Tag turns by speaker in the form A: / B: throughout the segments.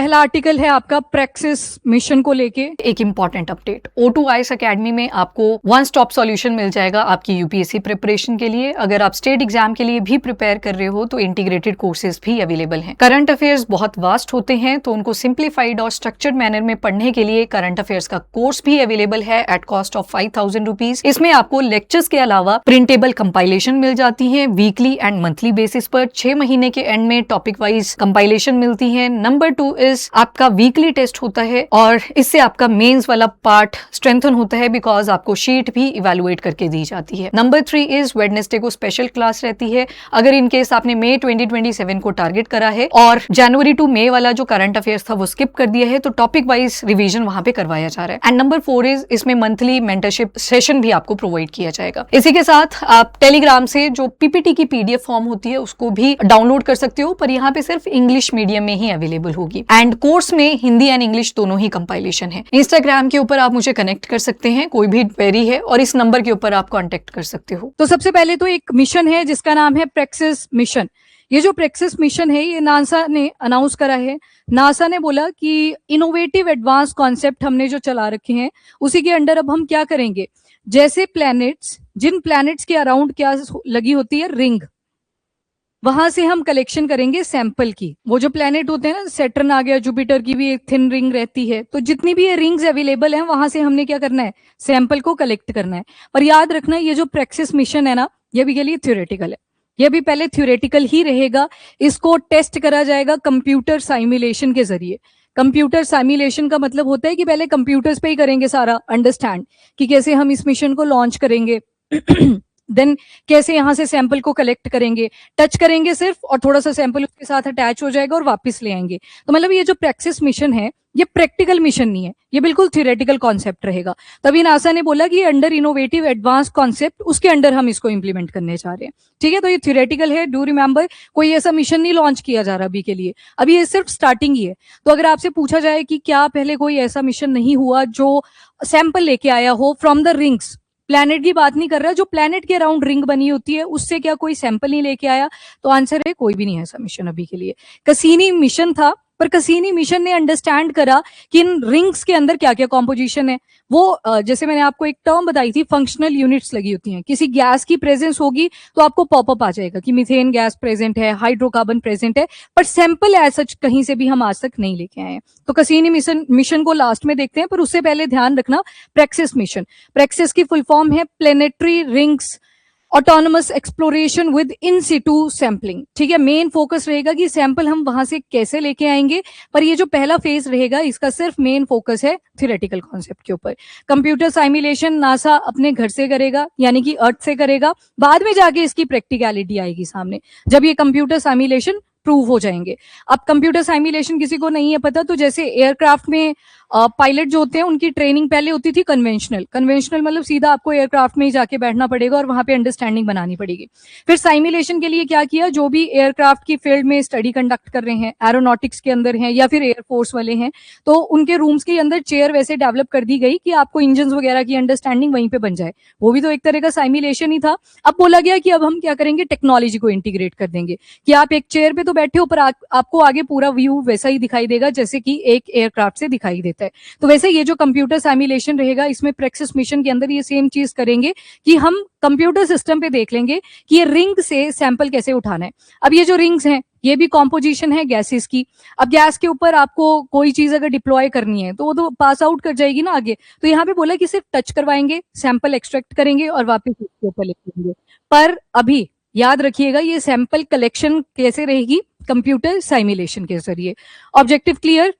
A: पहला आर्टिकल है आपका प्रैक्सिस मिशन को लेके।
B: एक इंपॉर्टेंट अपडेट, O2IAS अकेडमी में आपको वन स्टॉप सॉल्यूशन मिल जाएगा आपकी यूपीएससी प्रिपरेशन के लिए। अगर आप स्टेट एग्जाम के लिए भी प्रिपेयर कर रहे हो तो इंटीग्रेटेड कोर्सेज भी अवेलेबल हैं। करंट अफेयर्स बहुत वास्ट होते हैं तो उनको सिंप्लीफाइड और स्ट्रक्चर्ड मैनर में पढ़ने के लिए करंट अफेयर्स का कोर्स भी अवेलेबल है एट कॉस्ट ऑफ 5,000 रुपीज। इसमें आपको लेक्चर्स के अलावा प्रिंटेबल कंपाइलेशन मिल जाती है वीकली एंड मंथली बेसिस पर। 6 महीने के एंड में टॉपिक वाइज कंपाइलेशन मिलती है। नंबर 2 इज आपका वीकली टेस्ट होता है और इससे आपका मेंस वाला पार्ट स्ट्रेंथन होता है बिकॉज आपको शीट भी इवेलुएट करके दी जाती है। नंबर 3 इज वेडनेसडे को स्पेशल क्लास रहती है। अगर इन केस आपने मई 2027 को टारगेट करा है और जनवरी टू मई वाला जो करंट अफेयर्स था वो स्किप कर दिया है तो टॉपिक वाइज रिवीजन वहां पे करवाया जा रहा है। एंड नंबर 4 इज इसमें मंथली मेंटरशिप सेशन भी आपको प्रोवाइड किया जाएगा। इसी के साथ आप टेलीग्राम से जो पीपीटी की पीडीएफ फॉर्म होती है उसको भी डाउनलोड कर सकते हो, पर यहाँ पे सिर्फ इंग्लिश मीडियम में ही अवेलेबल होगी। एंड कोर्स में हिंदी एंड इंग्लिश दोनों ही कंपाइलेशन है। इंस्टाग्राम के ऊपर आप मुझे कनेक्ट कर सकते हैं, कोई भी क्वेरी है और इस नंबर के ऊपर आप कांटेक्ट कर सकते हो।
A: तो सबसे पहले तो एक मिशन है जिसका नाम है प्रैक्सिस मिशन। ये जो प्रैक्सिस मिशन है ये नासा ने अनाउंस करा है। नासा ने बोला कि इनोवेटिव एडवांस कॉन्सेप्ट हमने जो चला रखे हैं उसी के अंडर अब हम क्या करेंगे, जैसे प्लैनेट्स, जिन प्लैनेट्स के अराउंड क्या लगी होती है रिंग, वहां से हम कलेक्शन करेंगे सैंपल की। वो जो प्लैनेट होते हैं ना, सैटर्न आ गया, जुपिटर की भी एक थिन रिंग रहती है, तो जितनी भी ये रिंग्स अवेलेबल हैं वहां से हमने क्या करना है, सैंपल को कलेक्ट करना है। पर याद रखना ये जो प्रैक्सिस मिशन है ना ये भी के लिए थ्योरेटिकल है, ये भी पहले थ्योरेटिकल ही रहेगा। इसको टेस्ट करा जाएगा कंप्यूटर साइमुलेशन के जरिए। कंप्यूटर साइमुलेशन का मतलब होता है कि पहले कंप्यूटर्स पे ही करेंगे सारा अंडरस्टैंड कि कैसे हम इस मिशन को लॉन्च करेंगे देन कैसे यहां से सैंपल को कलेक्ट करेंगे, टच करेंगे सिर्फ और थोड़ा सा सैंपल उसके साथ अटैच हो जाएगा और वापस ले आएंगे। तो मतलब ये जो प्रैक्सिस मिशन है ये प्रैक्टिकल मिशन नहीं है, ये बिल्कुल थियोरेटिकल कॉन्सेप्ट रहेगा। तभी नासा ने बोला कि अंडर इनोवेटिव एडवांस कॉन्सेप्ट उसके अंडर हम इसको इंप्लीमेंट करने जा रहे हैं। ठीक है, तो ये थियोरेटिकल है, डू रिमेंबर, कोई ऐसा मिशन नहीं लॉन्च किया जा रहा अभी के लिए, अभी ये सिर्फ स्टार्टिंग ही है। तो अगर आपसे पूछा जाए कि क्या पहले कोई ऐसा मिशन नहीं हुआ जो सैंपल लेके आया हो फ्रॉम द रिंग्स, प्लैनेट की बात नहीं कर रहा, जो प्लैनेट के अराउंड रिंग बनी होती है उससे क्या कोई सैंपल नहीं लेके आया, तो आंसर है कोई भी नहीं है ऐसा मिशन अभी के लिए। कसीनी मिशन था, पर कसीनी मिशन ने अंडरस्टैंड करा कि इन रिंग्स के अंदर क्या क्या कॉम्पोजिशन है। वो जैसे मैंने आपको एक टर्म बताई थी, फंक्शनल यूनिट्स लगी होती हैं। किसी गैस की प्रेजेंस होगी तो आपको पॉपअप आ जाएगा कि मीथेन गैस प्रेजेंट है, हाइड्रोकार्बन प्रेजेंट है, पर सैंपल एज सच कहीं से भी हम आज तक नहीं लेके आए हैं। तो कसीनी मिशन को लास्ट में देखते हैं, पर उससे पहले ध्यान रखना प्रैक्सिस मिशन। प्रैक्सिस की फुल फॉर्म है planetary rings autonomous exploration with in Situ sampling. ठीक है, मेन फोकस रहेगा कि सैंपल हम वहां से कैसे लेके आएंगे, पर ये जो पहला फेज रहेगा इसका सिर्फ मेन फोकस है थ्योरेटिकल कॉन्सेप्ट के ऊपर। कंप्यूटर साइमुलेशन नासा अपने घर से करेगा, यानी कि अर्थ से करेगा, बाद में जाके इसकी प्रैक्टिकलिटी आएगी सामने जब ये कंप्यूटर साइमुलेशन प्रूव हो जाएंगे। अब कंप्यूटर साइमुलेशन किसी को नहीं है पता, तो जैसे एयरक्राफ्ट में पायलट जो होते हैं उनकी ट्रेनिंग पहले होती थी कन्वेंशनल मतलब सीधा आपको एयरक्राफ्ट में ही जाके बैठना पड़ेगा और वहां पे अंडरस्टैंडिंग बनानी पड़ेगी। फिर साइमुलेशन के लिए क्या किया, जो भी एयरक्राफ्ट की फील्ड में स्टडी कंडक्ट कर रहे हैं, एरोनॉटिक्स के अंदर हैं या फिर एयरफोर्स वाले हैं, तो उनके रूम्स के अंदर चेयर वैसे डेवलप कर दी गई कि आपको इंजन वगैरह की अंडरस्टैंडिंग वहीं पे बन जाए। वो भी तो एक तरह का साइमुलेशन ही था। अब बोला गया कि अब हम क्या करेंगे, टेक्नोलॉजी को इंटीग्रेट कर देंगे कि आप एक चेयर पे तो बैठे हो पर आपको आगे पूरा व्यू वैसा ही दिखाई देगा जैसे कि एक एयरक्राफ्ट से दिखाई देता है। तो वैसे ये जो कंप्यूटर साइमुलेशन रहेगा इसमें प्रैक्सिस मिशन के अंदर ये सेम चीज करेंगे कि हम कंप्यूटर सिस्टम पे देख लेंगे कि ये रिंग से सैंपल कैसे उठाना है। अब ये जो रिंग्स हैं ये भी कॉम्पोजिशन है गैसेस की। अब गैस के ऊपर आपको कोई चीज अगर डिप्लॉय करनी है तो वो तो पास आउट कर जाएगी ना आगे, तो यहाँ पे बोला कि सिर्फ टच करवाएंगे, सैंपल एक्सट्रैक्ट करेंगे और वापस उसके ऊपर लिख देंगे। पर अभी याद रखिएगा ये सैंपल कलेक्शन कैसे रहेगी, कंप्यूटर साइमुलेशन के जरिए। Objective clear?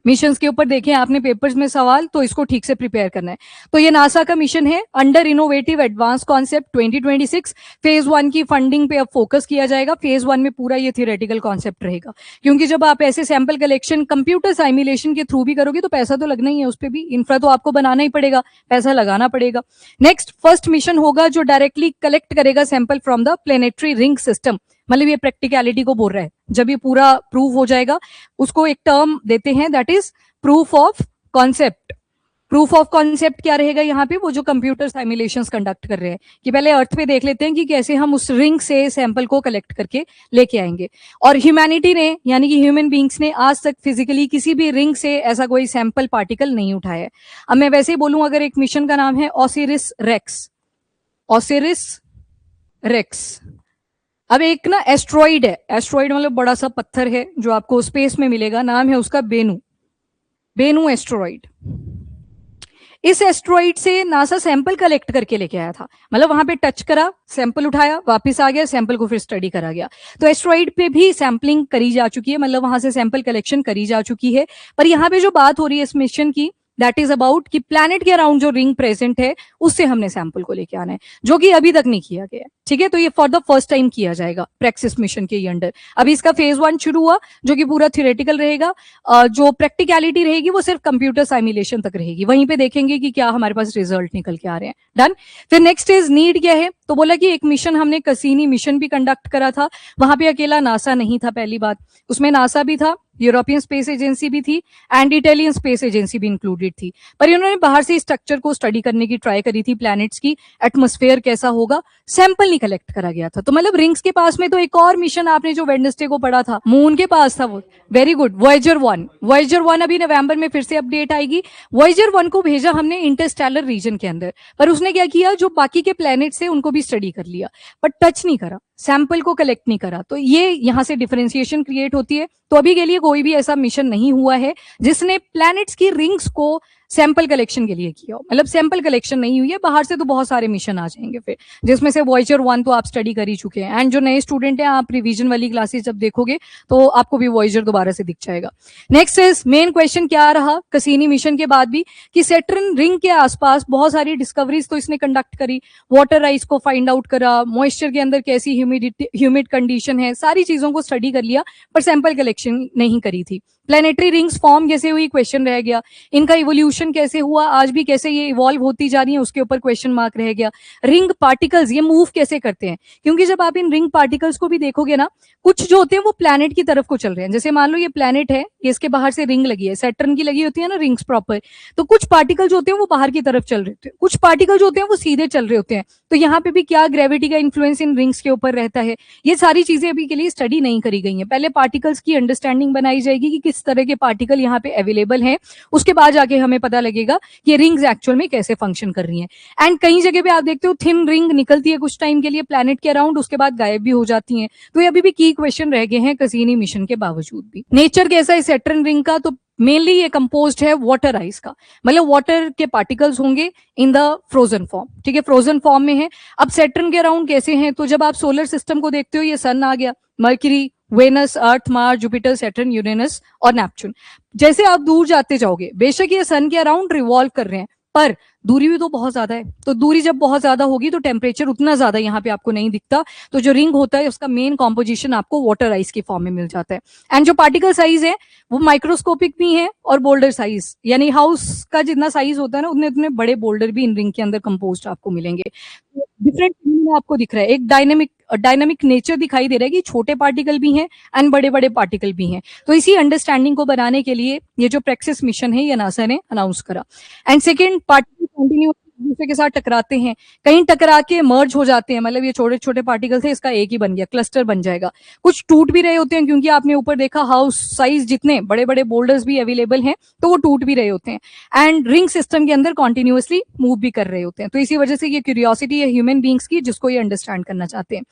A: मिशंस के ऊपर देखें आपने पेपर्स में सवाल, तो इसको ठीक से प्रिपेयर करना है। तो ये नासा का मिशन है under innovative advance concept 2026। Phase 1 की फंडिंग पे अब फोकस किया जाएगा। फेज 1 में पूरा ये थियोरेटिकल कॉन्सेप्ट रहेगा, क्योंकि जब आप ऐसे सैंपल कलेक्शन कंप्यूटर साइमुलेशन के थ्रू भी करोगे तो पैसा तो लगना ही है, उस पर भी इंफ्रा तो आपको बनाना ही पड़ेगा, पैसा लगाना पड़ेगा। नेक्स्ट फर्स्ट मिशन होगा जो डायरेक्टली कलेक्ट करेगा sample from the planetary ring system. मतलब ये प्रैक्टिकलिटी को बोल रहा है, जब ये पूरा प्रूव हो जाएगा उसको एक टर्म देते हैं that is proof of concept. Proof of concept क्या रहेगा यहाँ पे, वो जो कंप्यूटर साइमुलेशंस कंडक्ट कर रहे हैं कि पहले अर्थ पे देख लेते हैं कि कैसे हम उस रिंग से सैंपल को कलेक्ट करके लेके आएंगे। और ह्यूमैनिटी ने यानी कि ह्यूमन बींग्स ने आज तक फिजिकली किसी भी रिंग से ऐसा कोई सैंपल पार्टिकल नहीं उठाया है। अब मैं वैसे ही बोलूं, अगर एक मिशन का नाम है ओसिरिस रेक्स, ओसिरिस रेक्स। अब एक ना एस्ट्रॉइड है, एस्ट्रॉइड मतलब बड़ा सा पत्थर है जो आपको स्पेस में मिलेगा, नाम है उसका बेनू, बेनू एस्ट्रॉइड। इस एस्ट्रॉइड से नासा सैंपल कलेक्ट करके लेके आया था, मतलब वहां पे टच करा, सैंपल उठाया, वापस आ गया, सैंपल को फिर स्टडी करा गया। तो एस्ट्रॉइड पे भी सैंपलिंग करी जा चुकी है, मतलब वहां से सैंपल कलेक्शन करी जा चुकी है। पर यहाँ पे जो बात हो रही है इस मिशन की, दैट इज अबाउट कि प्लैनेट के अराउंड जो रिंग प्रेजेंट है उससे हमने सैंपल को लेके आना है, जो कि अभी तक नहीं किया गया है। ठीक है, तो ये फॉर द फर्स्ट टाइम किया जाएगा प्रेक्सिस मिशन के अंडर। अभी इसका फेज 1 शुरू हुआ जो कि पूरा थियोरेटिकल रहेगा, जो प्रैक्टिकलिटी रहेगी वो सिर्फ कंप्यूटर साइमुलेशन तक रहेगी, वहीं पे देखेंगे कि क्या हमारे पास रिजल्ट निकल के आ रहे हैं। डन। फिर नेक्स्ट इज नीड क्या है, तो बोला कि एक मिशन हमने कसीनी मिशन भी कंडक्ट करा था, वहां पे अकेला नासा नहीं था, पहली बात, उसमें नासा भी था, यूरोपियन स्पेस एजेंसी भी थी एंड इटालियन स्पेस एजेंसी भी इंक्लूडेड थी। पर इन्होंने बाहर से स्ट्रक्चर को स्टडी करने की ट्राई करी थी, प्लैनेट्स की एटमॉस्फेयर कैसा होगा, सैंपल नहीं कलेक्ट करा गया था। तो मतलब रिंग्स के पास में तो एक और मिशन आपने जो वेडनेसडे को पढ़ा था, मून के पास था वो, वेरी गुड, वॉयेजर 1। वॉयेजर 1 अभी नवंबर में फिर से अपडेट आएगी। वॉयेजर 1 को भेजा हमने इंटरस्टेलर रीजन के अंदर, पर उसने क्या किया, जो बाकी के प्लैनेट्स है उनको भी स्टडी कर लिया, पर टच नहीं करा, सैंपल को कलेक्ट नहीं करा। तो ये यहां से डिफरेंशिएशन क्रिएट होती है। तो अभी के लिए कोई भी ऐसा मिशन नहीं हुआ है जिसने प्लैनेट्स की रिंग्स को सैंपल कलेक्शन के लिए किया हो, मतलब सैंपल कलेक्शन नहीं हुई है। बाहर से तो बहुत सारे मिशन आ जाएंगे फिर, जिसमें से वॉयेजर 1 तो आप स्टडी कर ही चुके हैं, एंड जो नए स्टूडेंट हैं आप रिवीजन वाली क्लासेस जब देखोगे तो आपको भी वॉयेजर दोबारा से दिख जाएगा। नेक्स्ट इज मेन क्वेश्चन क्या रहा कसीनी मिशन के बाद भी, कि सैटर्न रिंग के आसपास बहुत सारी डिस्कवरीज तो इसने कंडक्ट करी, वाटर आइस को फाइंड आउट करा, मॉइस्चर के अंदर कैसी ह्यूमिड कंडीशन है, सारी चीजों को स्टडी कर लिया, पर सैंपल कलेक्शन नहीं करी थी। प्लैनेटरी रिंग्स फॉर्म कैसे हुई, क्वेश्चन रह गया। इनका इवोल्यूशन कैसे हुआ, आज भी कैसे ये इवॉल्व होती जा रही है, उसके ऊपर क्वेश्चन मार्क रह गया। रिंग पार्टिकल्स ये मूव कैसे करते हैं, क्योंकि जब आप इन रिंग पार्टिकल्स को भी देखोगे ना, कुछ जो होते हैं वो प्लैनेट की तरफ को चल रहे हैं। जैसे मान लो ये प्लैनेट है, ये इसके बाहर से रिंग लगी है, सैटर्न की लगी होती है ना रिंग्स प्रॉपर, तो कुछ पार्टिकल जो होते हैं वो बाहर की तरफ चल रहे होते हैं, कुछ पार्टिकल जो होते हैं वो सीधे चल रहे होते हैं। तो यहाँ पे भी क्या ग्रेविटी का इन्फ्लुएंस इन रिंग्स के ऊपर रहता है, ये सारी चीजें अभी के लिए स्टडी नहीं करी गई हैं। पहले पार्टिकल्स की अंडरस्टैंडिंग बनाई जाएगी कि किस तरह के पार्टिकल यहाँ पे अवेलेबल हैं, उसके बाद जाके हमें पता लगेगा कि रिंग्स एक्चुअल में कैसे फंक्शन कर रही हैं। एंड कई जगह पे आप देखते हो थिन रिंग निकलती है कुछ टाइम के लिए प्लैनेट के अराउंड, उसके बाद गायब भी हो जाती हैं। तो ये अभी भी की क्वेश्चन रह गए हैं कसीनी मिशन के बावजूद भी। नेचर कैसा है सैटर्न रिंग का, तो मेनली ये कंपोज्ड है वाटर आइस का, मतलब वाटर के पार्टिकल्स होंगे इन द फ्रोजन फॉर्म। ठीक है, फ्रोजन फॉर्म में है। अब सैटर्न के अराउंड कैसे हैं, तो जब आप सोलर सिस्टम को देखते हो, ये सन आ गया, मर्क्यूरी, वेनस, अर्थ, मार्स, जुपिटर, सैटर्न, यूरेनस और नेपच्यून। जैसे आप दूर जाते जाओगे, बेशक ये सन के अराउंड रिवॉल्व कर रहे हैं, पर दूरी भी तो बहुत ज्यादा है। तो दूरी जब बहुत ज्यादा होगी तो टेम्परेचर उतना ज्यादा यहाँ पे आपको नहीं दिखता। तो जो रिंग होता है उसका मेन कॉम्पोजिशन आपको वाटर आइस की फॉर्म में मिल जाता है। एंड जो पार्टिकल साइज है वो माइक्रोस्कोपिक भी है और बोल्डर साइज, यानी हाउस का जितना साइज होता है ना, उतने बड़े बोल्डर भी इन रिंग के अंदर कंपोज्ड आपको मिलेंगे। डिफरेंट में आपको दिख रहा है, एक डायनामिक नेचर दिखाई दे रहा है कि छोटे पार्टिकल भी हैं एंड बड़े बड़े पार्टिकल भी हैं। तो इसी अंडरस्टैंडिंग को बनाने के लिए ये जो प्रेक्सिस मिशन है ये नासा ने अनाउंस करा। एंड सेकेंड, पार्टिकल कंटिन्यू दूसरे के साथ टकराते हैं, कहीं टकरा के मर्ज हो जाते हैं, मतलब ये छोटे छोटे पार्टिकल थे, इसका एक ही बन गया, क्लस्टर बन जाएगा। कुछ टूट भी रहे होते हैं, क्योंकि आपने ऊपर देखा हाउस साइज जितने बड़े बड़े बोल्डर्स भी अवेलेबल हैं, तो वो टूट भी रहे होते हैं एंड रिंग सिस्टम के अंदर कॉन्टिन्यूअसली मूव भी कर रहे होते हैं। तो इसी वजह से ये क्यूरियोसिटी है ह्यूमन बींग्स की, जिसको ये अंडरस्टैंड करना चाहते हैं।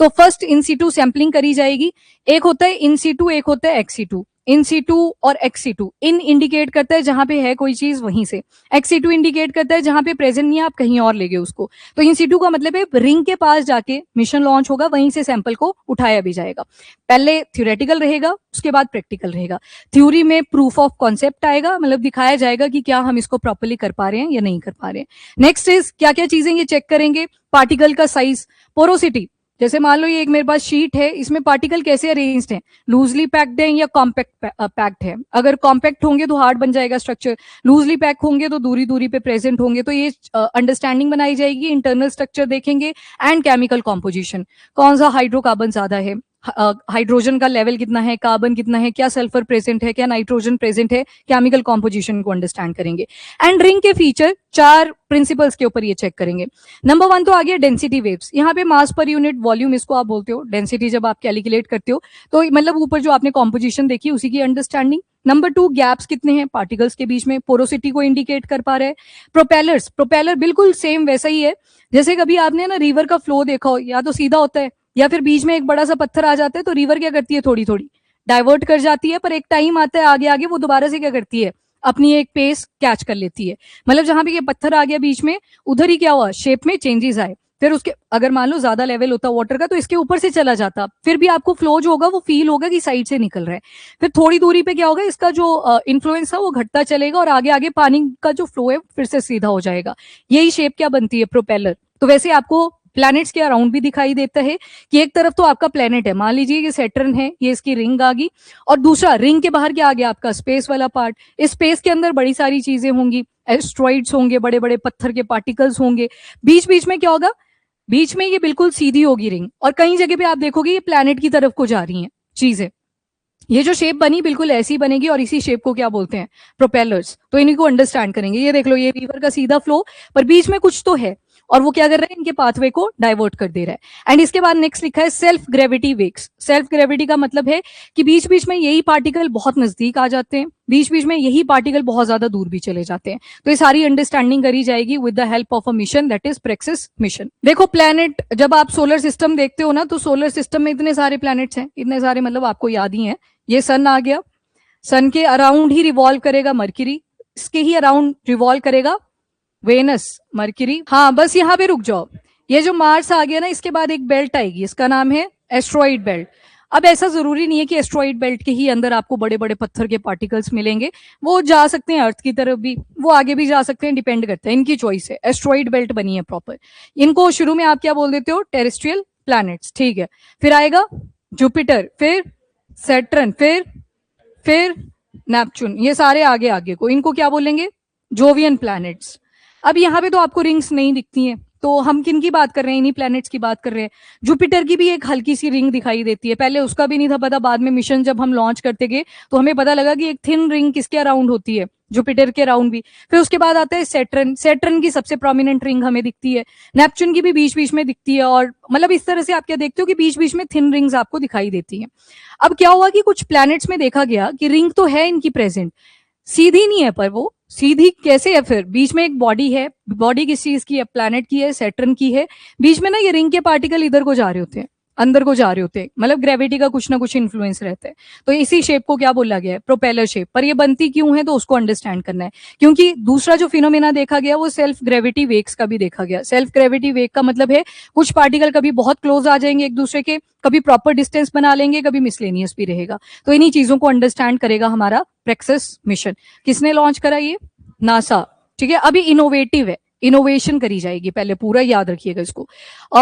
A: तो फर्स्ट इन सीटू सैंपलिंग करी जाएगी। एक होता है इन सीटू, एक होता है एक्स सीटू। इन सीटू और एक्स सीटू, इन इंडिकेट करता है जहां पे है कोई चीज वहीं से, एक्स सीटू इंडिकेट करता है जहां पे प्रेजेंट नहीं है, आप कहीं और ले गए उसको। तो इन सीटू का मतलब है रिंग के पास जाके मिशन लॉन्च होगा, वहीं से सैंपल को उठाया भी जाएगा। पहले थ्योरेटिकल रहेगा, उसके बाद प्रैक्टिकल रहेगा। थ्योरी में प्रूफ ऑफ कॉन्सेप्ट आएगा, मतलब दिखाया जाएगा कि क्या हम इसको प्रॉपर्ली कर पा रहे हैं या नहीं कर पा रहे हैं। नेक्स्ट इज क्या क्या चीजें ये चेक करेंगे, पार्टिकल का साइज, पोरोसिटी। जैसे मान लो ये एक मेरे पास शीट है, इसमें पार्टिकल कैसे अरेंज्ड हैं, लूजली पैक्ड हैं या कॉम्पैक्ट पैक्ड है। अगर कॉम्पैक्ट होंगे तो हार्ड बन जाएगा स्ट्रक्चर, लूजली पैक होंगे तो दूरी दूरी पे प्रेजेंट होंगे। तो ये अंडरस्टैंडिंग बनाई जाएगी, इंटरनल स्ट्रक्चर देखेंगे एंड केमिकल कॉम्पोजिशन, कौन सा हाइड्रोकार्बन ज्यादा है, हाइड्रोजन का लेवल कितना है, कार्बन कितना है, क्या सल्फर प्रेजेंट है, क्या नाइट्रोजन प्रेजेंट है, केमिकल कॉम्पोजिशन को अंडरस्टैंड करेंगे। एंड रिंग के फीचर 4 प्रिंसिपल्स के ऊपर ये चेक करेंगे। नंबर 1 तो आ गया डेंसिटी वेव्स, यहाँ पे मास पर यूनिट वॉल्यूम इसको आप बोलते हो, डेंसिटी जब आप कैलकुलेट करते हो तो मतलब ऊपर जो आपने कॉम्पोजिशन देखी उसी की अंडरस्टैंडिंग। नंबर 2 गैप्स कितने हैं पार्टिकल्स के बीच में, पोरोसिटी को इंडिकेट कर पा रहे हैं। प्रोपेलर्स, प्रोपेलर बिल्कुल सेम वैसा ही है जैसे कभी आपने ना रिवर का फ्लो देखा हो, या तो सीधा होता है या फिर बीच में एक बड़ा सा पत्थर आ जाता है तो रिवर क्या करती है, थोड़ी थोड़ी डाइवर्ट कर जाती है, पर एक टाइम आता है आगे आगे वो दोबारा से क्या करती है, अपनी एक पेस कैच कर लेती है। मतलब जहां पे ये पत्थर आ गया बीच में, उधर ही क्या हुआ, शेप में चेंजेस आए। फिर उसके अगर मान लो ज्यादा लेवल होता वाटर का तो इसके ऊपर से चला जाता, फिर भी आपको फ्लो जो होगा वो फील होगा कि साइड से निकल रहा है। फिर थोड़ी दूरी पे क्या होगा, इसका जो इन्फ्लुएंस है वो घटता चलेगा और आगे आगे पानी का जो फ्लो है फिर से सीधा हो जाएगा। यही शेप क्या बनती है, प्रोपेलर। तो वैसे आपको प्लैनेट्स के अराउंड भी दिखाई देता है कि एक तरफ तो आपका प्लैनेट है, मान लीजिए ये सैटर्न है, ये इसकी रिंग आ गई, और दूसरा रिंग के बाहर क्या आ गया, आपका स्पेस वाला पार्ट। इस स्पेस के अंदर बड़ी सारी चीजें होंगी, एस्ट्रॉइड्स होंगे, बड़े बड़े पत्थर के पार्टिकल्स होंगे। बीच बीच में क्या होगा, बीच में ये बिल्कुल सीधी होगी रिंग, और कई जगह पे आप देखोगे ये प्लैनेट की तरफ को जा रही हैं चीजें। ये जो शेप बनी बिल्कुल ऐसी बनेगी, और इसी शेप को क्या बोलते हैं, प्रोपेलर्स। तो इन्हीं को अंडरस्टैंड करेंगे। ये देख लो, ये रिवर का सीधा फ्लो, पर बीच में कुछ तो है और वो क्या कर रहा है, इनके पाथवे को डाइवर्ट कर दे रहा है। एंड इसके बाद नेक्स्ट लिखा है self gravity waves. Self gravity का मतलब है कि बीच बीच में यही पार्टिकल बहुत नजदीक आ जाते हैं, बीच बीच में यही पार्टिकल बहुत ज्यादा दूर भी चले जाते हैं। तो ये सारी अंडरस्टैंडिंग करी जाएगी with the help of a mission, that is praxis mission. देखो प्लैनेट, जब आप सोलर सिस्टम देखते हो ना, तो सोलर सिस्टम में इतने सारे प्लैनेट्स हैं, इतने सारे मतलब आपको याद ही है। ये सन आ गया, सन के अराउंड ही रिवॉल्व करेगा मरकरी, इसके ही अराउंड रिवॉल्व करेगा वेनस, मरकरी। हाँ बस यहाँ पे रुक जाओ, ये जो मार्स आ गया ना, इसके बाद एक बेल्ट आएगी, इसका नाम है एस्ट्रॉइड बेल्ट। अब ऐसा जरूरी नहीं है कि एस्ट्रॉइड बेल्ट के ही अंदर आपको बड़े बड़े पत्थर के पार्टिकल्स मिलेंगे, वो जा सकते हैं अर्थ की तरफ भी, वो आगे भी जा सकते हैं, डिपेंड करता है, इनकी चॉइस है। एस्ट्रॉइड बेल्ट बनी है प्रॉपर। इनको शुरू में आप क्या बोल देते हो, टेरेस्ट्रियल प्लैनेट्स, ठीक है। फिर आएगा जुपिटर, फिर सैटर्न, फिर नेपच्यून, ये सारे आगे आगे को, इनको क्या बोलेंगे, जोवियन प्लैनेट्स। अब यहाँ पे तो आपको रिंग्स नहीं दिखती हैं, तो हम किन की बात कर रहे हैं, इन्हीं प्लैनेट्स की बात कर रहे हैं। जुपिटर की भी एक हल्की सी रिंग दिखाई देती है, पहले उसका भी नहीं था पता, बाद में मिशन जब हम लॉन्च करते गए तो हमें पता लगा कि एक थिन रिंग किसके अराउंड होती है, जुपिटर के अराउंड भी। फिर उसके बाद आता है सैटर्न, सैटर्न की सबसे प्रोमिनेंट रिंग हमें दिखती है, नेपच्यून की भी बीच बीच में दिखती है, और मतलब इस तरह से आप क्या देखते हो कि बीच बीच में थिन रिंग्स आपको दिखाई देती हैं। अब क्या हुआ कि कुछ प्लैनेट्स में देखा गया कि रिंग तो है इनकी प्रेजेंट, सीधी नहीं है, पर वो सीधी कैसे है, फिर बीच में एक बॉडी है, बॉडी किस चीज की है, प्लैनेट की है, सैटर्न की है। बीच में ना ये रिंग के पार्टिकल इधर को जा रहे होते हैं, अंदर को जा रहे होते हैं, मतलब ग्रेविटी का कुछ ना कुछ इन्फ्लुएंस रहता है। तो इसी शेप को क्या बोला गया है, प्रोपेलर शेप। पर ये बनती क्यों है, तो उसको अंडरस्टैंड करना है, क्योंकि दूसरा जो फिनोमेना देखा गया वो सेल्फ ग्रेविटी वेव्स का भी देखा गया। सेल्फ ग्रेविटी वेव का मतलब है कुछ पार्टिकल कभी बहुत क्लोज आ जाएंगे एक दूसरे के, कभी प्रॉपर डिस्टेंस बना लेंगे, कभी मिसलेनियस भी रहेगा। तो इन्हीं चीजों को अंडरस्टैंड करेगा हमारा प्रेक्सिस मिशन। किसने लॉन्च करा, ये नासा, ठीक है। अभी इनोवेटिव है, इनोवेशन करी जाएगी, पहले पूरा याद रखिएगा इसको।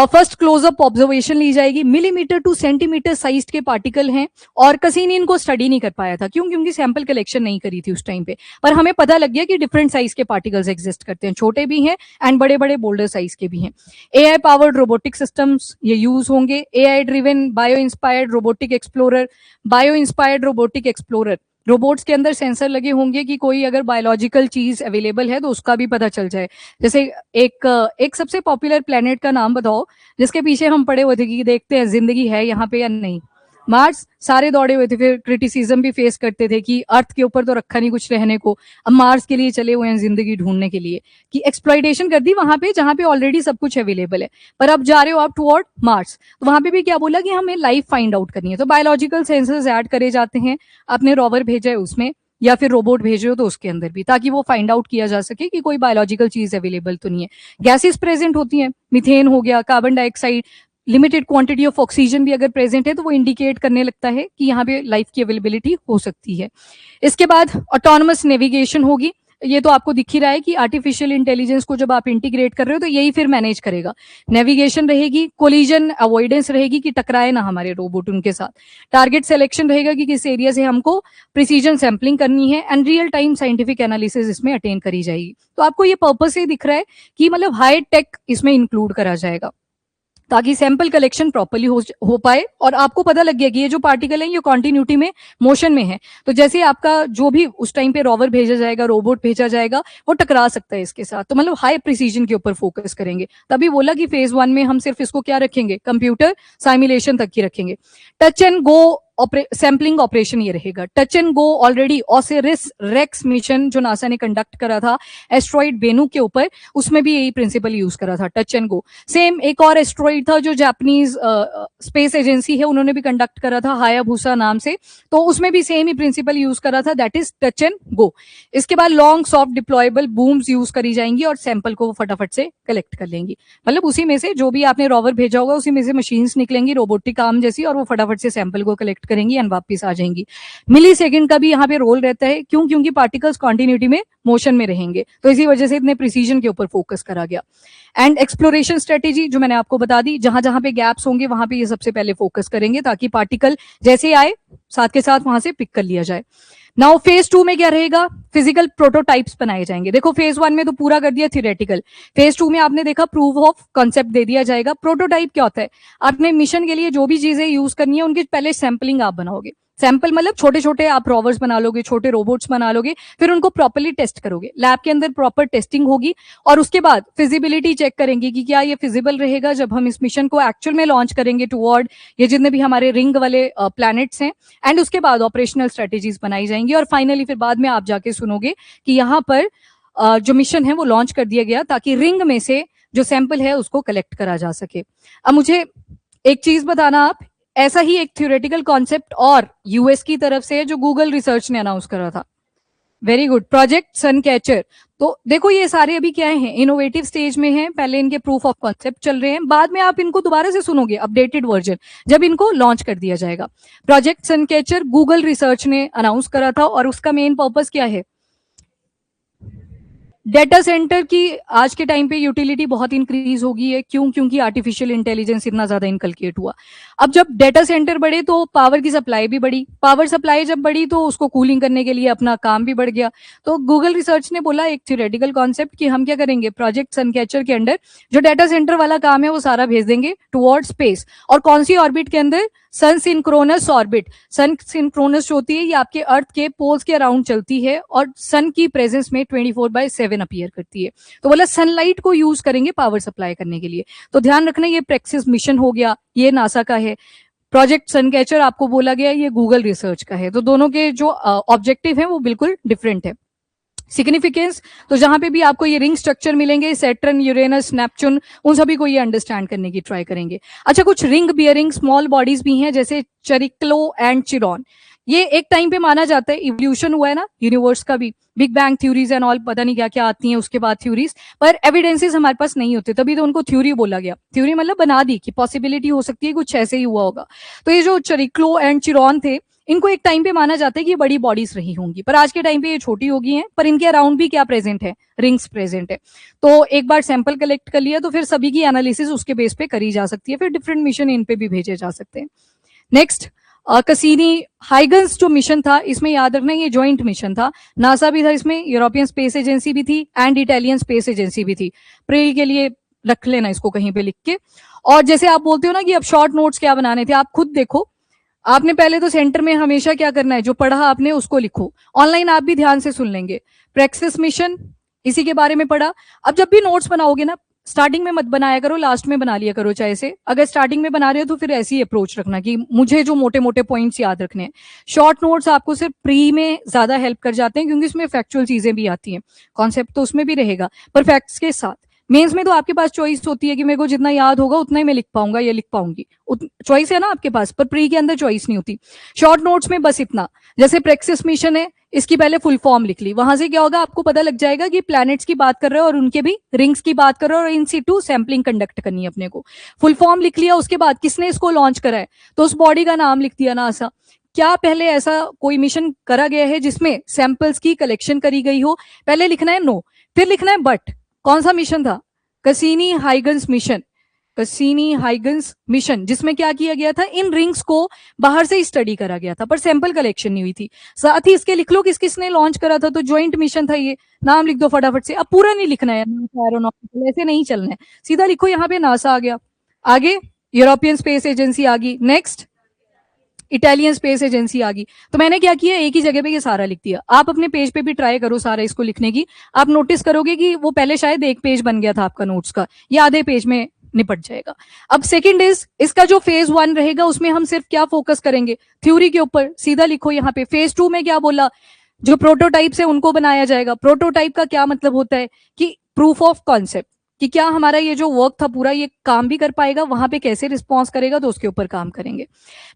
A: फर्स्ट क्लोजअप ऑब्जर्वेशन ली जाएगी, मिलीमीटर टू सेंटीमीटर साइज के पार्टिकल हैं, और कसीनी इनको स्टडी नहीं कर पाया था, क्यों, क्योंकि सैंपल कलेक्शन नहीं करी थी उस टाइम पे। पर हमें पता लग गया कि डिफरेंट साइज के पार्टिकल्स एग्जिस्ट करते हैं, छोटे भी हैं एंड बड़े बड़े बोल्डर साइज के भी हैं। एआई पावर्ड रोबोटिक सिस्टम्स ये यूज होंगे, AI driven bio inspired robotic explorer. Bio inspired robotic explorer, robots के अंदर सेंसर लगे होंगे कि कोई अगर बायोलॉजिकल चीज अवेलेबल है तो उसका भी पता चल जाए। जैसे एक सबसे पॉपुलर प्लेनेट का नाम बताओ जिसके पीछे हम पड़े हुए थे कि देखते हैं जिंदगी है यहाँ पे या नहीं। मार्स, सारे दौड़े हुए थे, फिर क्रिटिसिज्म भी फेस करते थे कि अर्थ के ऊपर तो रखा नहीं कुछ रहने को, अब मार्स के लिए चले हुए हैं जिंदगी ढूंढने के लिए, कि एक्सप्लॉइटेशन कर दी वहां पे जहां पे ऑलरेडी सब कुछ अवेलेबल है। पर अब जा रहे हो आप टुवर्ड मार्स, तो वहां पे भी क्या बोला कि हमें लाइफ फाइंड आउट करनी है, तो बायोलॉजिकल सेंसर्स ऐड करे जाते हैं। आपने रोवर भेजा है उसमें, या फिर रोबोट भेजे हो तो उसके अंदर भी, ताकि वो फाइंड आउट किया जा सके कि कोई बायोलॉजिकल चीज अवेलेबल तो नहीं है। गैसेस प्रेजेंट होती हैं, मीथेन हो गया, carbon dioxide, limited quantity of oxygen भी अगर प्रेजेंट है तो वो इंडिकेट करने लगता है कि यहाँ पे लाइफ की अवेलेबिलिटी हो सकती है। इसके बाद ऑटोनमस नेविगेशन होगी, ये तो आपको दिख ही रहा है कि आर्टिफिशियल इंटेलिजेंस को जब आप इंटीग्रेट कर रहे हो तो यही फिर मैनेज करेगा। नेविगेशन रहेगी, कोलिजन अवॉइडेंस रहेगी कि टकराए ना हमारे रोबोट उनके साथ। टारगेट सिलेक्शन रहेगा कि किस एरिया से हमको प्रिसीजन सैंपलिंग करनी है, and real time scientific analysis इसमें अटेन करी जाएगी। तो आपको ये पर्पस ही दिख रहा है कि मतलब हाई टेक इसमें इंक्लूड करा जाएगा। ताकि सैंपल कलेक्शन प्रॉपर्ली हो पाए और आपको पता लग गया कि ये जो पार्टिकल है ये कॉन्टिन्यूटी में मोशन में है। तो जैसे आपका जो भी उस टाइम पे रोवर भेजा जाएगा, रोबोट भेजा जाएगा, वो टकरा सकता है इसके साथ। तो मतलब हाई प्रिसीजन के ऊपर फोकस करेंगे। तभी बोला कि फेज 1 में हम सिर्फ इसको क्या रखेंगे, कंप्यूटर साइमुलेशन तक ही रखेंगे। Touch and go sampling operation ये रहेगा। Touch and go already OSIRIS REx mission जो नासा ने कंडक्ट करा था एस्ट्रॉइड बेनू के ऊपर, उसमें भी यही प्रिंसिपल यूज करा था, टच एंड गो। सेम एक और एस्ट्रॉइड था जो जापानीज स्पेस एजेंसी है उन्होंने भी कंडक्ट करा था, हायाबुसा नाम से, तो उसमें भी सेम ही प्रिंसिपल यूज करा था, दैट इज टच एंड गो। इसके बाद लॉन्ग सॉफ्ट डिप्लॉयबल बूम्स यूज करी जाएंगी और सैंपल को फटाफट से कलेक्ट कर लेंगी। मतलब उसी में से जो भी आपने रोवर भेजा होगा उसी में से मशीन्स निकलेंगी रोबोटिक आर्म जैसी, और वो फटाफट से सैंपल को कलेक्ट करेंगी एंड वापस आ जाएंगी। मिली सेकेंड का भी यहाँ पे रोल रहता है, क्यों? क्योंकि पार्टिकल्स कॉन्टिन्यूटी में मोशन में रहेंगे, तो इसी वजह से इतने प्रिसीजन के ऊपर फोकस करा गया। एंड एक्सप्लोरेशन स्ट्रेटेजी जो मैंने आपको बता दी, जहां जहां पे गैप्स होंगे वहां पे ये सबसे पहले फोकस करेंगे ताकि पार्टिकल जैसे आए साथ के साथ वहां से पिक कर लिया जाए। नाउ फेज 2 में क्या रहेगा, फिजिकल प्रोटोटाइप्स बनाए जाएंगे। देखो फेज 1 में तो पूरा कर दिया थियोरेटिकल, फेज 2 में आपने देखा प्रूफ ऑफ कॉन्सेप्ट दे दिया जाएगा। प्रोटोटाइप क्या होता है, आपने मिशन के लिए जो भी चीजें यूज करनी है उनकी पहले सैंपलिंग आप बनाओगे। सैंपल मतलब छोटे छोटे आप रोवर्स बना लोगे, छोटे रोबोट्स बना लोगे, फिर उनको प्रॉपर्ली टेस्ट करोगे, लैब के अंदर प्रॉपर टेस्टिंग होगी, और उसके बाद फिजिबिलिटी चेक करेंगे कि क्या ये फिजिबल रहेगा जब हम इस मिशन को एक्चुअल में लॉन्च करेंगे टुवर्ड ये जितने भी हमारे रिंग वाले प्लैनेट्स हैं। एंड उसके बाद ऑपरेशनल स्ट्रेटेजीज बनाई जाएंगी, और फाइनली फिर बाद में आप जाके सुनोगे कि यहाँ पर जो मिशन है वो लॉन्च कर दिया गया ताकि रिंग में से जो सैंपल है उसको कलेक्ट करा जा सके। अब मुझे एक चीज बताना, आप ऐसा ही एक थ्योरेटिकल कॉन्सेप्ट और यूएस की तरफ से जो गूगल रिसर्च ने अनाउंस करा था, वेरी गुड, प्रोजेक्ट सन कैचर। तो देखो ये सारे अभी क्या हैं, इनोवेटिव स्टेज में हैं, पहले इनके प्रूफ ऑफ कॉन्सेप्ट चल रहे हैं, बाद में आप इनको दोबारा से सुनोगे अपडेटेड वर्जन जब इनको लॉन्च कर दिया जाएगा। प्रोजेक्ट सन कैचर गूगल रिसर्च ने अनाउंस करा था, और उसका मेन पर्पस क्या है, डेटा सेंटर की आज के टाइम पे यूटिलिटी बहुत इंक्रीज होगी है। क्यों? क्योंकि आर्टिफिशियल इंटेलिजेंस इतना ज्यादा इनकलकेट हुआ। अब जब डेटा सेंटर बढ़े तो पावर की सप्लाई भी बढ़ी, पावर सप्लाई जब बढ़ी तो उसको कूलिंग करने के लिए अपना काम भी बढ़ गया। तो गूगल रिसर्च ने बोला एक थ्योरेटिकल कॉन्सेप्ट कि हम क्या करेंगे, प्रोजेक्ट सनकैचर के अंडर जो डेटा सेंटर वाला काम है वो सारा भेज देंगे टुवर्ड स्पेस। और कौन सी ऑर्बिट के अंदर, सन सिंक्रोनस ऑर्बिट। सन सिंक्रोनस जो होती है ये आपके अर्थ के पोल्स के अराउंड चलती है और सन की प्रेजेंस में 24/7 अपीयर करती है। तो बोला सनलाइट को यूज करेंगे पावर सप्लाई करने के लिए। तो ध्यान रखना ये प्रेक्सिस मिशन हो गया, ये नासा का है। प्रोजेक्ट सनकैचर आपको बोला गया ये गूगल रिसर्च का है। तो दोनों के जो ऑब्जेक्टिव है वो बिल्कुल डिफरेंट है। सिग्निफिकेंस, तो जहां पे भी आपको ये रिंग स्ट्रक्चर मिलेंगे, सैटर्न, यूरेनस, नेपच्यून, उन सभी को ये अंडरस्टैंड करने की ट्राई करेंगे। अच्छा, कुछ रिंग बियरिंग स्मॉल बॉडीज भी हैं जैसे चरिक्लो एंड चिरॉन। ये एक टाइम पे माना जाता है इवोल्यूशन हुआ है ना यूनिवर्स का भी, big bang theories and all, पता नहीं क्या क्या आती हैं उसके बाद थ्योरीज, पर एविडेंसेस हमारे पास नहीं होते, तभी तो उनको थ्योरी बोला गया। थ्योरी मतलब बना दी कि पॉसिबिलिटी हो सकती है कुछ ऐसे ही हुआ होगा। तो ये जो चरिक्लो एंड चिरॉन थे, इनको एक टाइम पे माना जाता है कि ये बड़ी बॉडीज रही होंगी, पर आज के टाइम पे ये छोटी हो गई हैं, पर इनके अराउंड भी क्या प्रेजेंट है, रिंग्स प्रेजेंट है। तो एक बार सैंपल कलेक्ट कर लिया तो फिर सभी की एनालिसिस उसके बेस पे करी जा सकती है, फिर डिफरेंट मिशन इन पे भी भेजे जा सकते हैं। नेक्स्ट, कसीनी हाइगन्स जो मिशन था, इसमें याद रखना ये जॉइंट मिशन था, नासा भी था इसमें, यूरोपियन स्पेस एजेंसी भी थी एंड इटालियन स्पेस एजेंसी भी थी। प्रे के लिए रख लेना इसको कहीं पे लिख के। और जैसे आप बोलते हो ना कि अब शॉर्ट नोट्स क्या बनाने थे, आप खुद देखो, आपने पहले तो सेंटर में हमेशा क्या करना है, जो पढ़ा आपने उसको लिखो। ऑनलाइन आप भी ध्यान से सुन लेंगे। प्रेक्सिस मिशन, इसी के बारे में पढ़ा। अब जब भी नोट्स बनाओगे ना, स्टार्टिंग में मत बनाया करो, लास्ट में बना लिया करो चाहे से। अगर स्टार्टिंग में बना रहे हो तो फिर ऐसी अप्रोच रखना कि मुझे जो मोटे मोटे पॉइंट्स याद रखने हैं। शॉर्ट नोट्स आपको सिर्फ प्री में ज्यादा हेल्प कर जाते हैं क्योंकि इसमें फैक्चुअल चीजें भी आती हैं, कॉन्सेप्ट तो उसमें भी रहेगा पर फैक्ट्स के साथ। मेंस में तो आपके पास चॉइस होती है कि मेरे को जितना याद होगा उतना ही मैं लिख पाऊंगा या लिख पाऊंगी, चॉइस है ना आपके पास, पर प्री के अंदर चॉइस नहीं होती। शॉर्ट नोट्स में बस इतना, जैसे प्रेक्सिस मिशन है, इसकी पहले फुल फॉर्म लिख ली, वहां से क्या होगा आपको पता लग जाएगा कि प्लैनेट्स की बात कर रहे हो और उनके भी रिंग्स की बात कर रहे हो और इन सिटू सैंपलिंग कंडक्ट करनी है अपने को। फुल फॉर्म लिख लिया, उसके बाद किसने इसको लॉन्च करा है तो उस बॉडी का नाम लिख दिया नासा। क्या पहले ऐसा कोई मिशन करा गया है जिसमें सैंपल्स की कलेक्शन करी गई हो, पहले लिखना है नो, फिर लिखना है बट। कौन सा मिशन था, कसीनी हाइगन्स मिशन। कसीनी हाइगन्स मिशन जिसमें क्या किया गया था, इन रिंग्स को बाहर से ही स्टडी करा गया था पर सैंपल कलेक्शन नहीं हुई थी। साथ ही इसके लिख लो किस किसने लॉन्च करा था, तो ज्वाइंट मिशन था ये, नाम लिख दो फटाफट से। अब पूरा नहीं लिखना है एरोनॉटिकल, ऐसे नहीं चलना है, सीधा लिखो यहाँ पे नासा आ गया। आगे यूरोपियन स्पेस एजेंसी आ गई, नेक्स्ट इटालियन स्पेस एजेंसी आ गई। तो मैंने क्या किया, एक ही जगह पे ये सारा लिख दिया। आप अपने पेज पे भी ट्राई करो सारा इसको लिखने की, आप नोटिस करोगे कि वो पहले शायद एक पेज बन गया था आपका नोट्स का, ये आधे पेज में निपट जाएगा। अब सेकंड इज, इसका जो फेज 1 रहेगा उसमें हम सिर्फ क्या फोकस करेंगे, थ्योरी के ऊपर। सीधा लिखो यहाँ पे। फेज 2 में क्या बोला, जो प्रोटोटाइप्स है उनको बनाया जाएगा। प्रोटोटाइप का क्या मतलब होता है कि प्रूफ ऑफ कॉन्सेप्ट, कि क्या हमारा ये जो वर्क था पूरा ये काम भी कर पाएगा, वहां पे कैसे रिस्पॉन्स करेगा, तो उसके ऊपर काम करेंगे।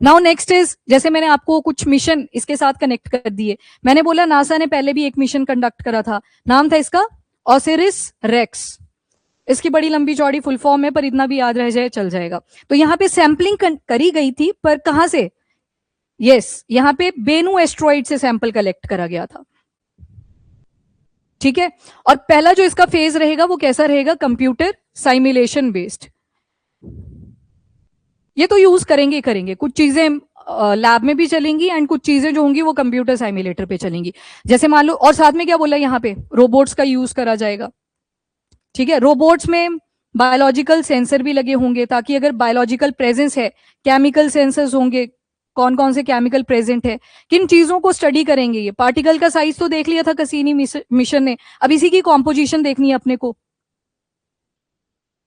A: नाउ नेक्स्ट इज, जैसे मैंने आपको कुछ मिशन इसके साथ कनेक्ट कर दिए। मैंने बोला नासा ने पहले भी एक मिशन कंडक्ट करा था, नाम था इसका ओसिरिस रेक्स। इसकी बड़ी लंबी चौड़ी फुल फॉर्म है, पर इतना भी याद रह जाए चल जाएगा। तो यहाँ पे सैंपलिंग करी गई थी, पर कहां से, यस यहाँ पे बेनू एस्ट्रॉइड से सैंपल कलेक्ट करा गया था, ठीक है। और पहला जो इसका फेज रहेगा वो कैसा रहेगा, कंप्यूटर साइमुलेशन बेस्ड। ये तो यूज करेंगे करेंगे, कुछ चीजें लैब में भी चलेंगी एंड कुछ चीजें जो होंगी वो कंप्यूटर साइमुलेटर पे चलेंगी। जैसे मान लो, और साथ में क्या बोला यहाँ पे, रोबोट्स का यूज करा जाएगा, ठीक है। रोबोट्स में बायोलॉजिकल सेंसर भी लगे होंगे, ताकि अगर बायोलॉजिकल प्रेजेंस है, केमिकल सेंसर्स होंगे, कौन कौन से केमिकल प्रेजेंट है, किन चीजों को स्टडी करेंगे। ये पार्टिकल का साइज तो देख लिया था कैसीनी मिशन ने, अब इसी की कॉम्पोजिशन देखनी है अपने को।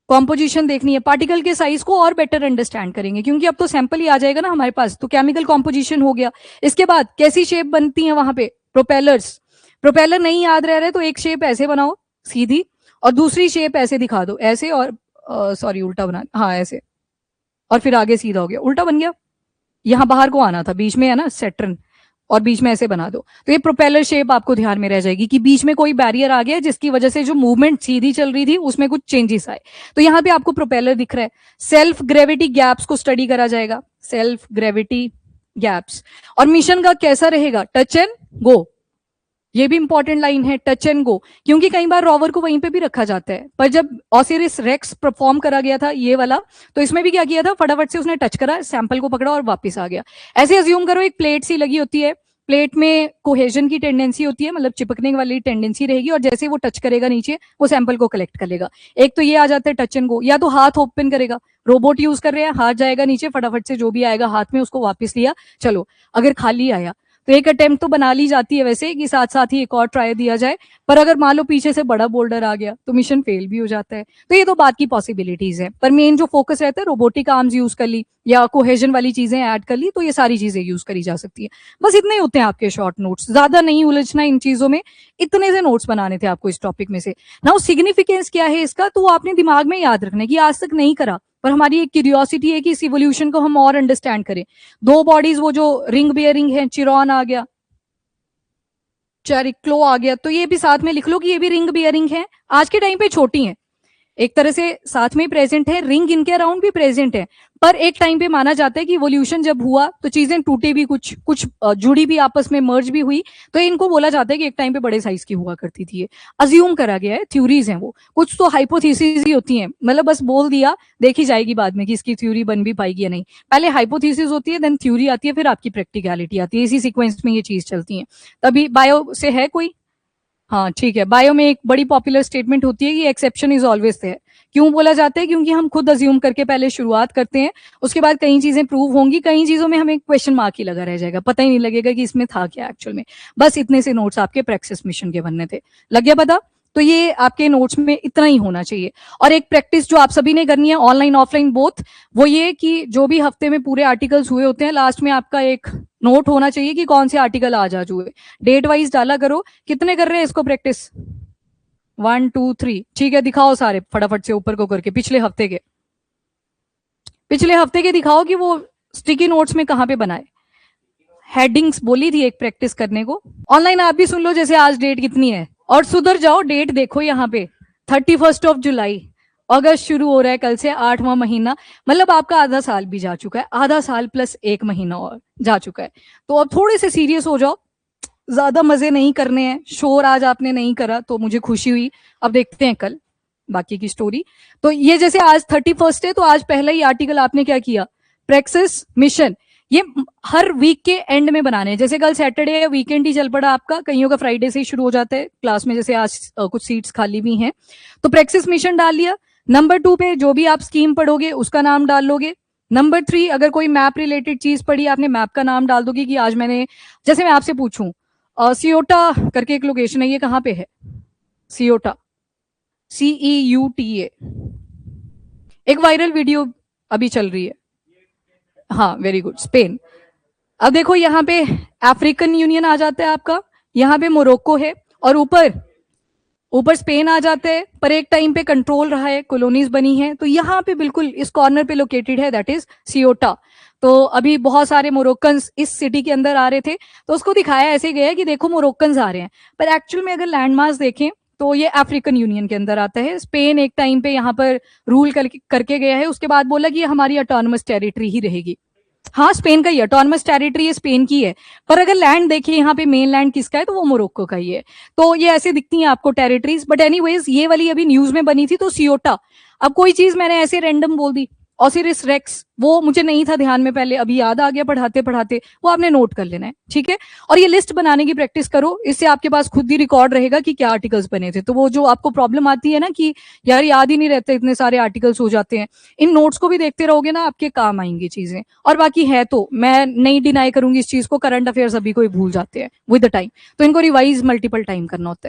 A: कॉम्पोजिशन देखनी है, पार्टिकल के साइज को और बेटर अंडरस्टैंड करेंगे, क्योंकि अब तो सैंपल ही आ जाएगा ना हमारे पास। तो केमिकल कॉम्पोजिशन हो गया। इसके बाद कैसी शेप बनती है वहां पे, प्रोपेलर्स। प्रोपेलर नहीं याद रह रहे तो एक शेप ऐसे बनाओ सीधी, और दूसरी शेप ऐसे दिखा दो, ऐसे, और सॉरी उल्टा बना, हाँ ऐसे, और फिर आगे सीधा हो गया, उल्टा बन गया। यहां बाहर को आना था, बीच में है ना सेट्रन, और बीच में ऐसे बना दो। तो ये प्रोपेलर शेप आपको ध्यान में रह जाएगी कि बीच में कोई बैरियर आ गया जिसकी वजह से जो मूवमेंट सीधी चल रही थी उसमें कुछ चेंजेस आए। तो यहाँ पे आपको प्रोपेलर दिख रहा है। सेल्फ ग्रेविटी गैप्स को स्टडी करा जाएगा, सेल्फ ग्रेविटी गैप्स। और मिशन का कैसा रहेगा, टच एंड गो। ये भी इंपॉर्टेंट लाइन है, टच एंड गो, क्योंकि कई बार रोवर को वहीं पे भी रखा जाता है। पर जब ओसिरिस रेक्स परफॉर्म करा गया था ये वाला, तो इसमें भी क्या किया था, फटाफट से उसने टच करा, सैंपल को पकड़ा और वापस आ गया। ऐसे अज्यूम करो एक प्लेट सी लगी होती है, प्लेट में कोहेजन की टेंडेंसी होती है, मतलब चिपकने वाली टेंडेंसी रहेगी, और जैसे वो टच करेगा नीचे वो सैंपल को कलेक्ट कर लेगा। एक तो ये आ जाता है टच एंड गो, या तो हाथ ओपन करेगा, रोबोट यूज कर रहे हैं, हाथ जाएगा नीचे, फटाफट से जो भी आएगा हाथ में उसको वापस लिया, चलो। अगर खाली आया तो एक अटेम्प्ट तो बना ली जाती है वैसे, कि साथ साथ ही एक और ट्राई दिया जाए। पर अगर मान लो पीछे से बड़ा बोल्डर आ गया तो मिशन फेल भी हो जाता है। तो ये तो बात की पॉसिबिलिटीज है, पर मेन जो फोकस रहता है, रोबोटिक आर्म्स यूज कर ली या कोहेजन वाली चीजें ऐड कर ली, तो ये सारी चीजें यूज करी जा सकती है। बस इतने ही होते हैं आपके शॉर्ट नोट्स, ज्यादा नहीं उलझना इन चीजों में। इतने से नोट्स बनाने थे आपको इस टॉपिक में से। नाउ सिग्निफिकेंस क्या है इसका, तो वो आपने दिमाग में याद रखना है कि आज तक नहीं करा, पर हमारी एक क्यूरियोसिटी है कि इस इवोल्यूशन को हम और अंडरस्टैंड करें। दो बॉडीज, वो जो रिंग बियरिंग है, चिरॉन आ गया, चेरिक्लो आ गया, तो ये भी साथ में लिख लो कि ये भी रिंग बियरिंग है। आज के टाइम पे छोटी है, एक तरह से साथ में प्रेजेंट है, रिंग इनके अराउंड भी प्रेजेंट है। पर एक टाइम पे माना जाता है कि इवोल्यूशन जब हुआ तो चीजें टूटी भी, कुछ कुछ जुड़ी भी, आपस में मर्ज भी हुई। तो इनको बोला जाता है कि एक टाइम पे बड़े साइज की हुआ करती थी। ये अज्यूम करा गया है, थ्योरीज हैं वो, कुछ तो हाइपोथेसिस ही होती हैं, मतलब बस बोल दिया, देखी जाएगी बाद में कि इसकी थ्योरी बन भी पाएगी या नहीं। पहले हाइपोथेसिस होती है, देन थ्योरी आती है, फिर आपकी प्रैक्टिकलिटी आती है। इसी सीक्वेंस में ये चीज चलती है। तभी बायो से है कोई, हाँ ठीक है। बायो में एक बड़ी पॉपुलर स्टेटमेंट होती है कि एक्सेप्शन इज ऑलवेज देयर। क्यों बोला जाता है, क्योंकि हम खुद अज्यूम करके पहले शुरुआत करते हैं, उसके बाद कई चीजें प्रूव होंगी, कई चीजों में हमें क्वेश्चन मार्क ही लगा रह जाएगा, पता ही नहीं लगेगा कि इसमें था क्या एक्चुअल में। बस इतने से नोट्स आपके प्रैक्टिस मिशन के बनने थे, लग गया पता। तो ये आपके नोट्स में इतना ही होना चाहिए। और एक प्रैक्टिस जो आप सभी ने करनी है, ऑनलाइन ऑफलाइन बोथ, वो ये कि जो भी हफ्ते में पूरे आर्टिकल्स हुए होते हैं, लास्ट में आपका एक नोट होना चाहिए कि कौन से आर्टिकल आज हुए, डेट वाइज डाला करो। कितने कर रहे हैं इसको प्रैक्टिस, 1 2 3, ठीक है। दिखाओ सारे फटाफट से ऊपर को करके, पिछले हफ्ते के दिखाओ कि वो स्टिकी नोट्स में कहां पे बनाए। हेडिंग्स बोली थी एक प्रैक्टिस करने को, ऑनलाइन आप भी सुन लो, जैसे आज डेट कितनी है, और सुधर जाओ। डेट देखो यहाँ पे 31 जुलाई, अगस्त शुरू हो रहा है कल से, 8वां महीना, मतलब आपका आधा साल भी जा चुका है, आधा साल प्लस 1 महीना और जा चुका है। तो अब थोड़े से सीरियस हो जाओ, ज्यादा मजे नहीं करने हैं। शोर आज आपने नहीं करा तो मुझे खुशी हुई, अब देखते हैं कल बाकी की स्टोरी। तो ये जैसे आज 31 है, तो आज पहला ही आर्टिकल आपने क्या किया, प्रैक्टिस मिशन। ये हर वीक के एंड में बनाने हैं। जैसे कल सैटरडे है, वीकेंड ही चल पड़ा आपका, कईयों का फ्राइडे से ही शुरू हो जाता है क्लास में, जैसे आज कुछ सीट्स खाली भी हैं। तो प्रैक्टिस मिशन डाल लिया, नंबर 2 पे जो भी आप स्कीम पढ़ोगे उसका नाम डाल लोगे। नंबर 3 अगर कोई मैप रिलेटेड चीज पढ़ी आपने मैप का नाम डाल दोगे कि आज मैंने, जैसे मैं आपसे पूछूं सियोटा करके एक लोकेशन है, ये कहाँ पे है? सियोटा, CEUTA, एक वायरल वीडियो अभी चल रही है। हाँ वेरी गुड, स्पेन। अब देखो यहाँ पे अफ्रीकन यूनियन आ जाता है आपका, यहाँ पे मोरक्को है, और ऊपर ऊपर स्पेन आ जाता है, पर एक टाइम पे कंट्रोल रहा है, कॉलोनीज बनी है, तो यहाँ पे बिल्कुल इस कॉर्नर पे लोकेटेड है, दैट इज सियोटा। तो अभी बहुत सारे मोरक्कन्स इस सिटी के अंदर आ रहे थे, तो उसको दिखाया ऐसे गया कि देखो मोरक्कन्स आ रहे हैं, पर एक्चुअल में अगर लैंडमार्क्स देखें तो ये अफ्रीकन यूनियन के अंदर आता है। स्पेन एक टाइम पे यहाँ पर रूल करके गया है, उसके बाद बोला कि ये हमारी ऑटोनमस टेरिटरी ही रहेगी। हाँ स्पेन का ही ऑटोनमस टेरिटरी है, स्पेन की है, पर अगर लैंड देखिए यहाँ पे मेन लैंड किसका है तो वो मोरक्को का ही है। तो ये ऐसे दिखती हैं आपको टेरिटरीज, बट एनीवेज ये वाली अभी न्यूज में बनी थी तो सियोटा। अब कोई चीज मैंने ऐसे रैंडम बोल दी, ओसिरिस रेक्स, वो मुझे नहीं था ध्यान में पहले, अभी याद आ गया पढ़ाते पढ़ाते, वो आपने नोट कर लेना है, ठीक है। और ये लिस्ट बनाने की प्रैक्टिस करो, इससे आपके पास खुद ही रिकॉर्ड रहेगा कि क्या आर्टिकल्स बने थे। तो वो जो आपको प्रॉब्लम आती है ना कि यार याद ही नहीं रहते, इतने सारे आर्टिकल्स हो जाते हैं, इन नोट्स को भी देखते रहोगे ना, आपके काम आएंगी चीजें। और बाकी है तो मैं नहीं डिनाई करूंगी इस चीज को, करंट अफेयर्स अभी कोई भूल जाते हैं विद द टाइम, तो इनको रिवाइज मल्टीपल टाइम करना होता है।